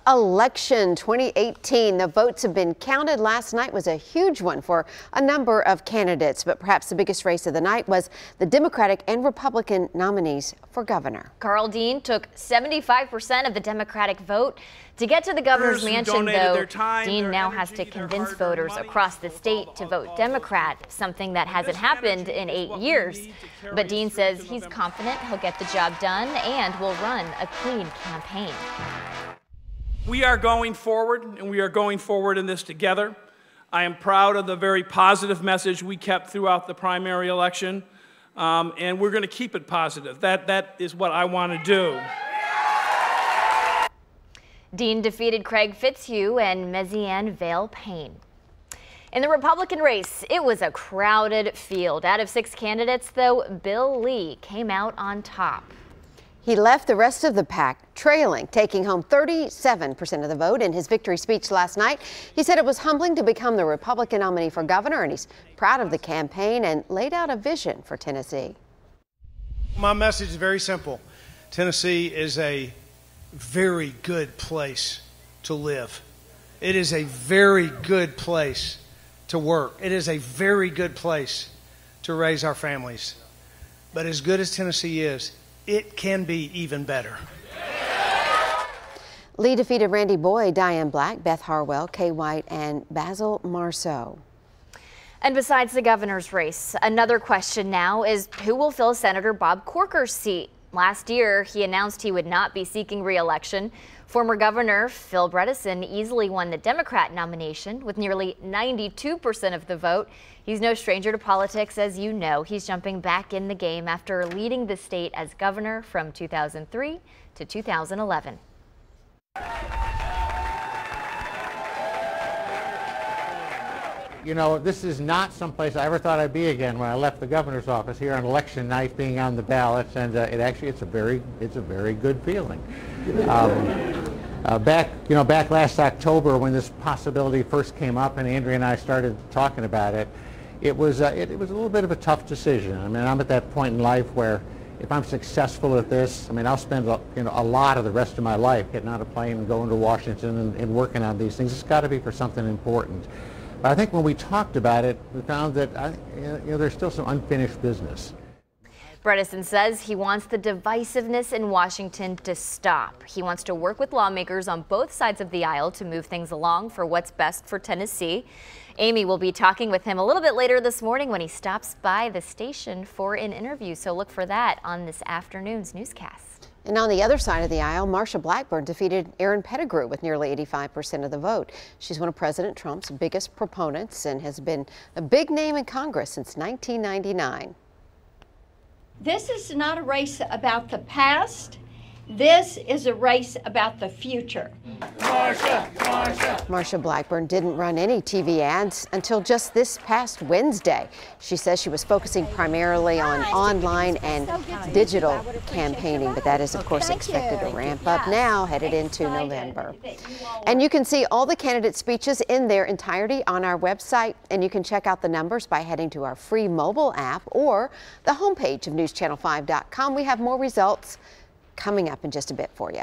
election 2018. The votes have been counted. Last night was a huge one for a number of candidates, but perhaps the biggest race of the night was the Democratic and Republican nominees for governor. Carl Dean took 75% of the Democratic vote. To get to the governor's mansion, though, Dean now has to convince voters across the state to vote Democrat, something that hasn't happened in 8 years. But Dean says he's confident he'll get the job done and will run a clean campaign. We are going forward, and we are going forward in this together. I am proud of the very positive message we kept throughout the primary election, and we're going to keep it positive. That is what I want to do. Dean defeated Craig Fitzhugh and Mezianne Vale Payne. In the Republican race, it was a crowded field. Out of 6 candidates, though, Bill Lee came out on top. He left the rest of the pack trailing, taking home 37% of the vote. In his victory speech last night, he said it was humbling to become the Republican nominee for governor, and he's proud of the campaign and laid out a vision for Tennessee. My message is very simple. Tennessee is a very good place to live. It is a very good place to work. It is a very good place to raise our families. But as good as Tennessee is, it can be even better. Lee defeated Randy Boyd, Diane Black, Beth Harwell, Kay White, and Basil Marceau. And besides the governor's race, another question now is who will fill Senator Bob Corker's seat? Last year, he announced he would not be seeking re-election. Former Governor Phil Bredesen easily won the Democrat nomination with nearly 92% of the vote. He's no stranger to politics, as you know. He's jumping back in the game after leading the state as governor from 2003 to 2011. You know, this is not someplace I ever thought I'd be again when I left the governor's office here on election night, being on the ballots, and it's a very good feeling. Back last October when this possibility first came up, and Andrea and I started talking about it, it was a little bit of a tough decision. I mean, I'm at that point in life where if I'm successful at this, I mean, I'll spend a lot of the rest of my life getting on a plane and going to Washington and working on these things. It's got to be for something important. But I think when we talked about it, we found that there's still some unfinished business. Bredesen says he wants the divisiveness in Washington to stop. He wants to work with lawmakers on both sides of the aisle to move things along for what's best for Tennessee. Amy will be talking with him a little bit later this morning when he stops by the station for an interview. So look for that on this afternoon's newscast. And on the other side of the aisle, Marsha Blackburn defeated Erin Pettigrew with nearly 85% of the vote. She's one of President Trump's biggest proponents and has been a big name in Congress since 1999. This is not a race about the past. This is a race about the future. Marsha Blackburn didn't run any TV ads until just this past Wednesday. She says she was focusing primarily on online and digital campaigning, but that is, of course, expected to ramp up now, headed into November. And you can see all the candidate speeches in their entirety on our website, and you can check out the numbers by heading to our free mobile app or the homepage of newschannel5.com. We have more results coming up in just a bit for you.